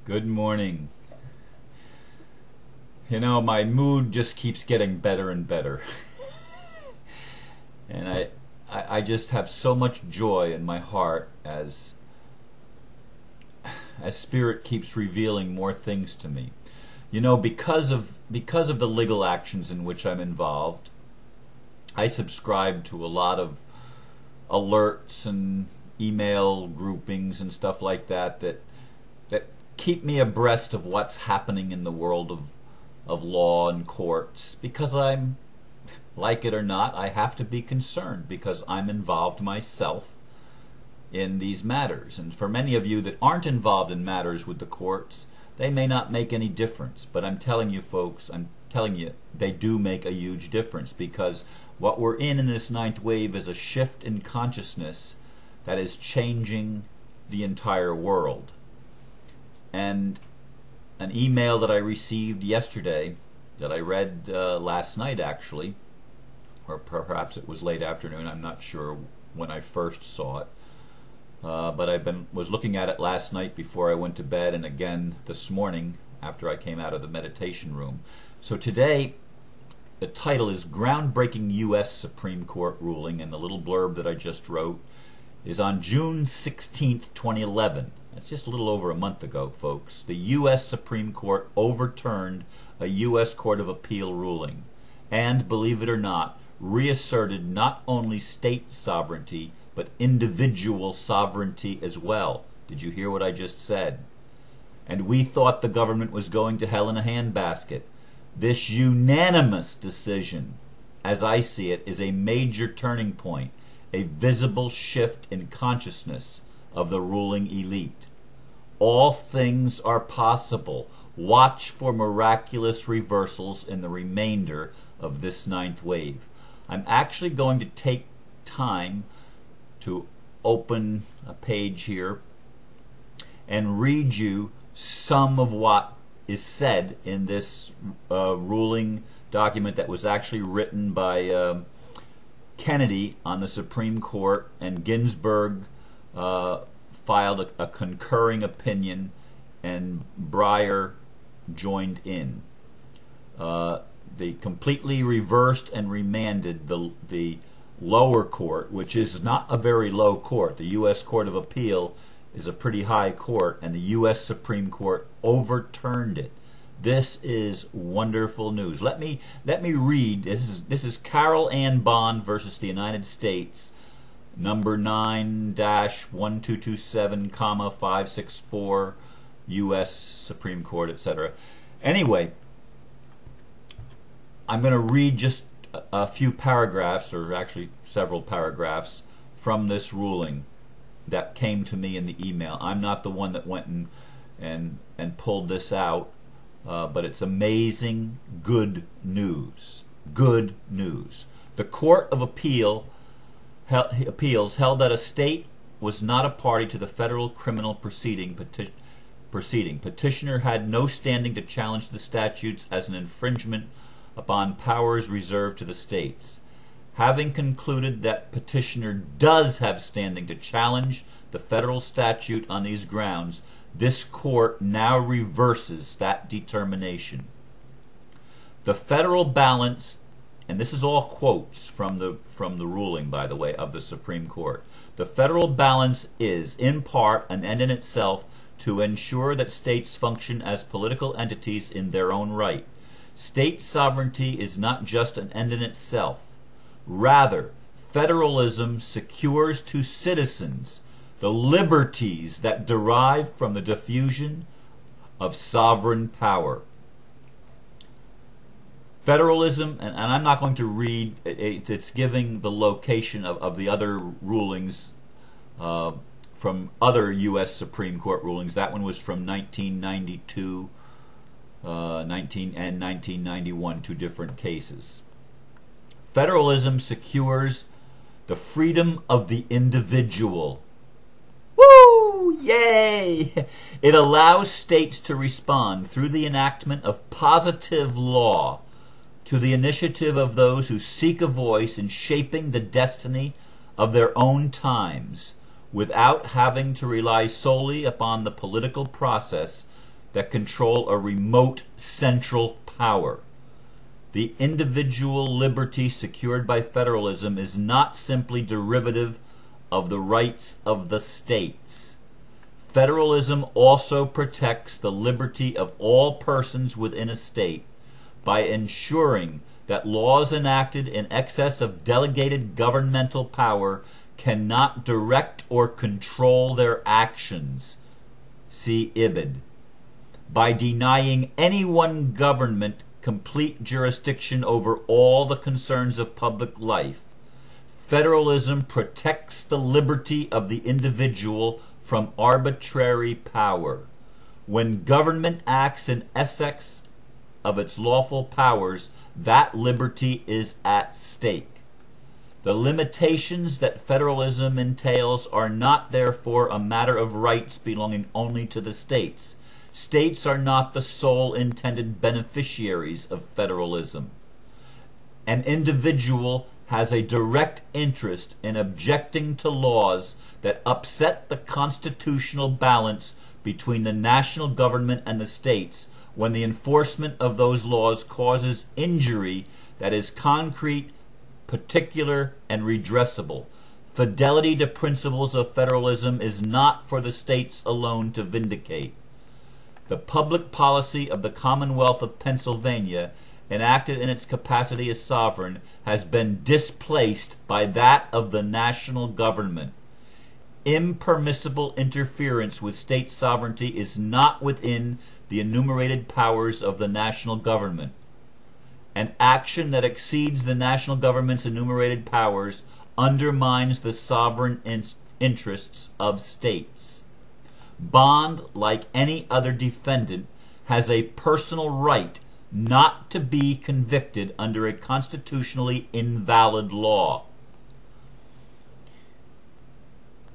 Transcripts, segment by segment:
Good morning. You know, my mood just keeps getting better and better. And I just have so much joy in my heart as Spirit keeps revealing more things to me. You know, because of the legal actions in which I'm involved, I subscribe to a lot of alerts and email groupings and stuff like that keep me abreast of what's happening in the world of law and courts, because I'm, like it or not, I have to be concerned because I'm involved myself in these matters. And for many of you that aren't involved in matters with the courts, they may not make any difference. But I'm telling you folks, they do make a huge difference, because what we're in this ninth wave is a shift in consciousness that is changing the entire world. And an email that I received yesterday, that I read last night actually, or perhaps it was late afternoon, I'm not sure when I first saw it, but was looking at it last night before I went to bed, and again this morning after I came out of the meditation room. So today, the title is Groundbreaking U.S. Supreme Court Ruling, and the little blurb that I just wrote is on June 16th, 2011. That's just a little over a month ago, folks. The U.S. Supreme Court overturned a U.S. Court of Appeal ruling and, believe it or not, reasserted not only state sovereignty, but individual sovereignty as well. Did you hear what I just said? And we thought the government was going to hell in a handbasket. This unanimous decision, as I see it, is a major turning point, a visible shift in consciousness of the ruling elite. All things are possible. Watch for miraculous reversals in the remainder of this ninth wave. I'm actually going to take time to open a page here and read you some of what is said in this ruling document that was actually written by Kennedy on the Supreme Court, and Ginsburg filed a concurring opinion, and Breyer joined in. They completely reversed and remanded the lower court, which is not a very low court. The U.S. Court of Appeal is a pretty high court, and the U.S. Supreme Court overturned it. This is wonderful news. Let me read. This is Carol Ann Bond versus the United States, number 9-1227, 564, U.S. Supreme Court, etc. Anyway, I'm going to read just a few paragraphs, or actually several paragraphs, from this ruling that came to me in the email. I'm not the one that went and pulled this out, but it's amazing good news. Good news. The Court of Appeals held that a state was not a party to the federal criminal proceeding. Petitioner had no standing to challenge the statutes as an infringement upon powers reserved to the states. Having concluded that petitioner does have standing to challenge the federal statute on these grounds, this court now reverses that determination. The federal balance, and this is all quotes from the ruling, by the way, of the Supreme Court. The federal balance is, in part, an end in itself to ensure that states function as political entities in their own right. State sovereignty is not just an end in itself. Rather, federalism secures to citizens the liberties that derive from the diffusion of sovereign power. Federalism, and I'm not going to read, it's giving the location of the other rulings from other U.S. Supreme Court rulings. That one was from 1992 and 1991, two different cases. Federalism secures the freedom of the individual. Woo! Yay! It allows states to respond through the enactment of positive law to the initiative of those who seek a voice in shaping the destiny of their own times, without having to rely solely upon the political process that control a remote central power. The individual liberty secured by federalism is not simply derivative of the rights of the states. Federalism also protects the liberty of all persons within a state by ensuring that laws enacted in excess of delegated governmental power cannot direct or control their actions. See Ibid. By denying any one government complete jurisdiction over all the concerns of public life, federalism protects the liberty of the individual from arbitrary power. When government acts in excess of its lawful powers, that liberty is at stake. The limitations that federalism entails are not therefore a matter of rights belonging only to the states. States are not the sole intended beneficiaries of federalism. An individual has a direct interest in objecting to laws that upset the constitutional balance between the national government and the states when the enforcement of those laws causes injury that is concrete, particular, and redressable. Fidelity to principles of federalism is not for the states alone to vindicate. The public policy of the Commonwealth of Pennsylvania, enacted in its capacity as sovereign, has been displaced by that of the national government. Impermissible interference with state sovereignty is not within the enumerated powers of the national government. An action that exceeds the national government's enumerated powers undermines the sovereign interests of states. Bond, like any other defendant, has a personal right not to be convicted under a constitutionally invalid law.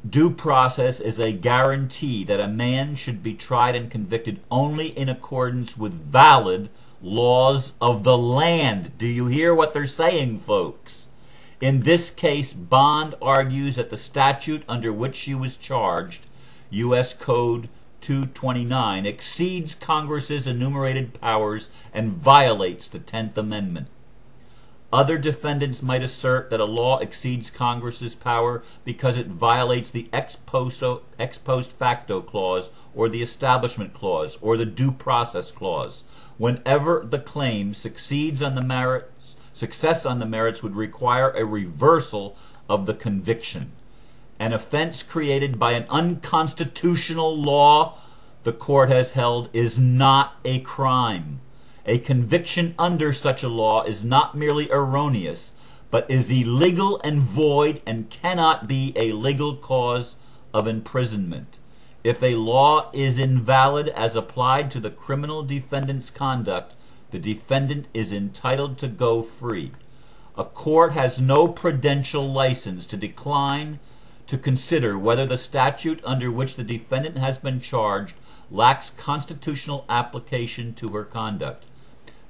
Due process is a guarantee that a man should be tried and convicted only in accordance with valid laws of the land. Do you hear what they're saying, folks? In this case, Bond argues that the statute under which she was charged, U.S. Code 229, exceeds Congress's enumerated powers and violates the 10th Amendment. Other defendants might assert that a law exceeds Congress's power because it violates the ex post facto clause or the Establishment Clause or the Due Process Clause. Whenever the claim succeeds on the merits, success on the merits would require a reversal of the conviction. An offense created by an unconstitutional law, the court has held, is not a crime. A conviction under such a law is not merely erroneous, but is illegal and void and cannot be a legal cause of imprisonment. If a law is invalid as applied to the criminal defendant's conduct, the defendant is entitled to go free. A court has no prudential license to decline to consider whether the statute under which the defendant has been charged lacks constitutional application to her conduct.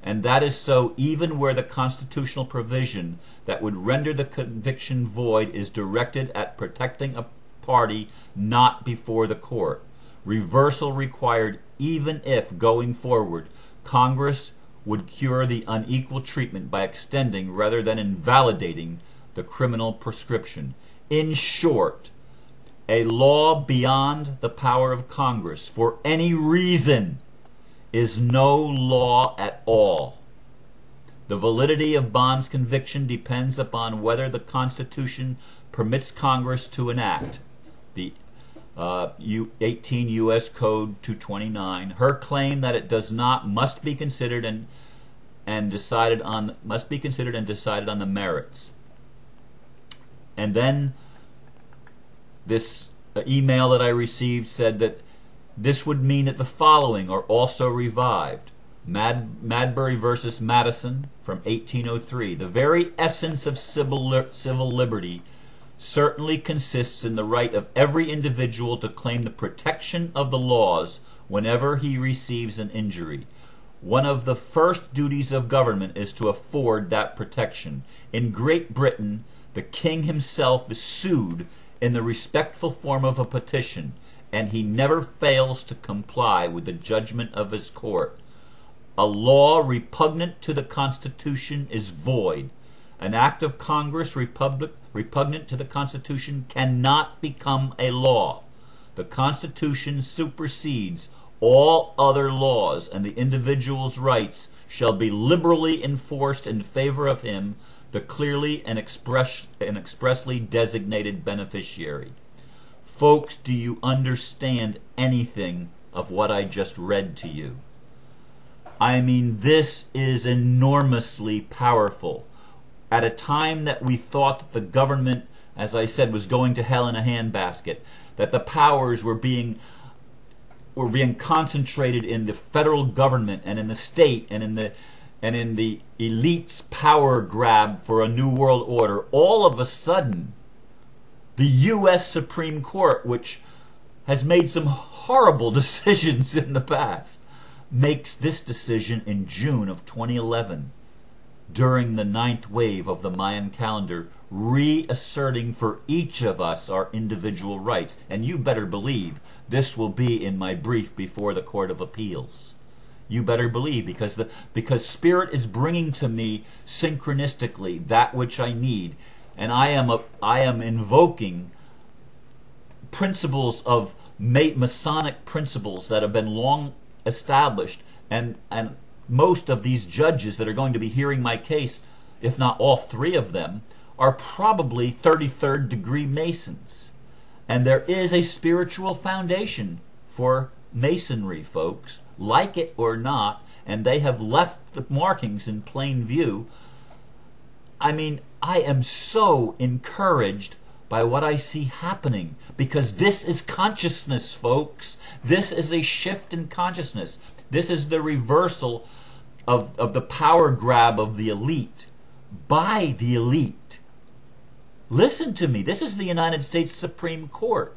And that is so even where the constitutional provision that would render the conviction void is directed at protecting a party not before the court. Reversal required even if, going forward, Congress would cure the unequal treatment by extending rather than invalidating the criminal prescription. In short, a law beyond the power of Congress for any reason is no law at all. The validity of Bond's conviction depends upon whether the Constitution permits Congress to enact the 18 U.S. Code 229. Her claim that it does not must be considered and decided on the merits. And then this email that I received said that this would mean that the following are also revived. Madbury versus Madison from 1803. The very essence of civil liberty certainly consists in the right of every individual to claim the protection of the laws whenever he receives an injury. One of the first duties of government is to afford that protection. In Great Britain, the king himself is sued in the respectful form of a petition. and he never fails to comply with the judgment of his court. A law repugnant to the Constitution is void. An act of Congress repugnant to the Constitution cannot become a law. The Constitution supersedes all other laws, and the individual's rights shall be liberally enforced in favor of him, the clearly and expressly designated beneficiary. Folks, do you understand anything of what I just read to you? I mean, this is enormously powerful. At a time that we thought that the government, as I said, was going to hell in a handbasket, that the powers were being concentrated in the federal government and in the state and in the elite's power grab for a new world order, all of a sudden, the U.S. Supreme Court, which has made some horrible decisions in the past, makes this decision in June of 2011, during the 9th wave of the Mayan calendar, reasserting for each of us our individual rights. And you better believe this will be in my brief before the Court of Appeals. You better believe, because Spirit is bringing to me synchronistically that which I need, and I am invoking principles of Masonic principles that have been long established, and most of these judges that are going to be hearing my case, if not all three of them, are probably 33rd degree Masons. And there is a spiritual foundation for Masonry, folks, like it or not, and they have left the markings in plain view. I mean, I am so encouraged by what I see happening, because this is consciousness, folks. This is a shift in consciousness. This is the reversal of the power grab of the elite by the elite. Listen to me. This is the United States Supreme Court,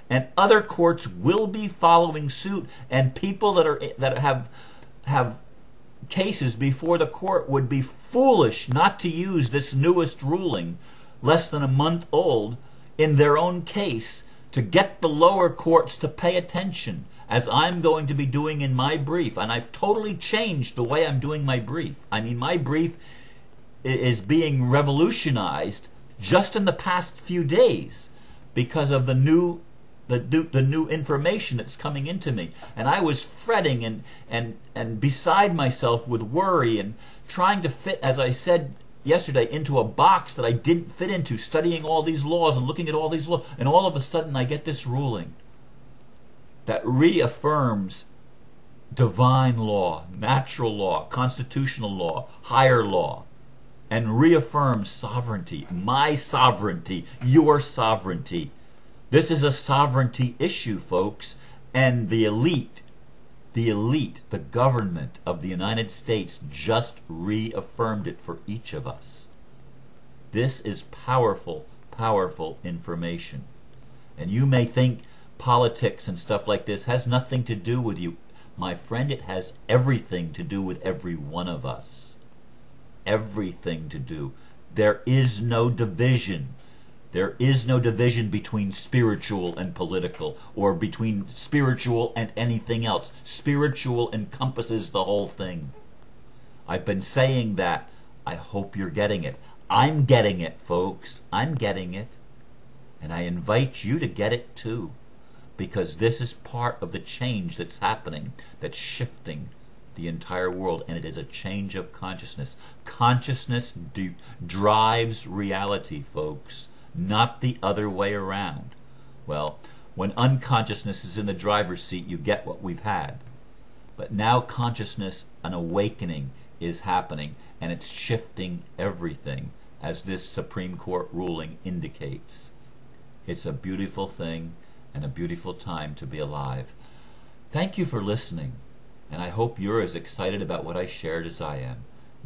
and other courts will be following suit, and people that have cases before the court would be foolish not to use this newest ruling, less than a month old, in their own case to get the lower courts to pay attention, as I'm going to be doing in my brief. And I've totally changed the way I'm doing my brief. I mean, my brief is being revolutionized just in the past few days because of the new information that's coming into me. And I was fretting and beside myself with worry and trying to fit, as I said yesterday, into a box that I didn't fit into, studying all these laws and looking at all these laws. And all of a sudden I get this ruling that reaffirms divine law, natural law, constitutional law, higher law, and reaffirms sovereignty, my sovereignty, your sovereignty. This is a sovereignty issue, folks, and the elite, the government of the United States just reaffirmed it for each of us. This is powerful, powerful information. And you may think politics and stuff like this has nothing to do with you. My friend, it has everything to do with every one of us. Everything to do. There is no division. There is no division between spiritual and political, or between spiritual and anything else. Spiritual encompasses the whole thing. I've been saying that. I hope you're getting it. I'm getting it, folks. I'm getting it. And I invite you to get it too, because this is part of the change that's happening, that's shifting the entire world, and it is a change of consciousness. Consciousness drives reality, folks, not the other way around. Well, when unconsciousness is in the driver's seat, you get what we've had. But now consciousness, an awakening, is happening, and it's shifting everything, as this Supreme Court ruling indicates. It's a beautiful thing and a beautiful time to be alive. Thank you for listening, and I hope you're as excited about what I shared as I am.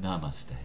Namaste.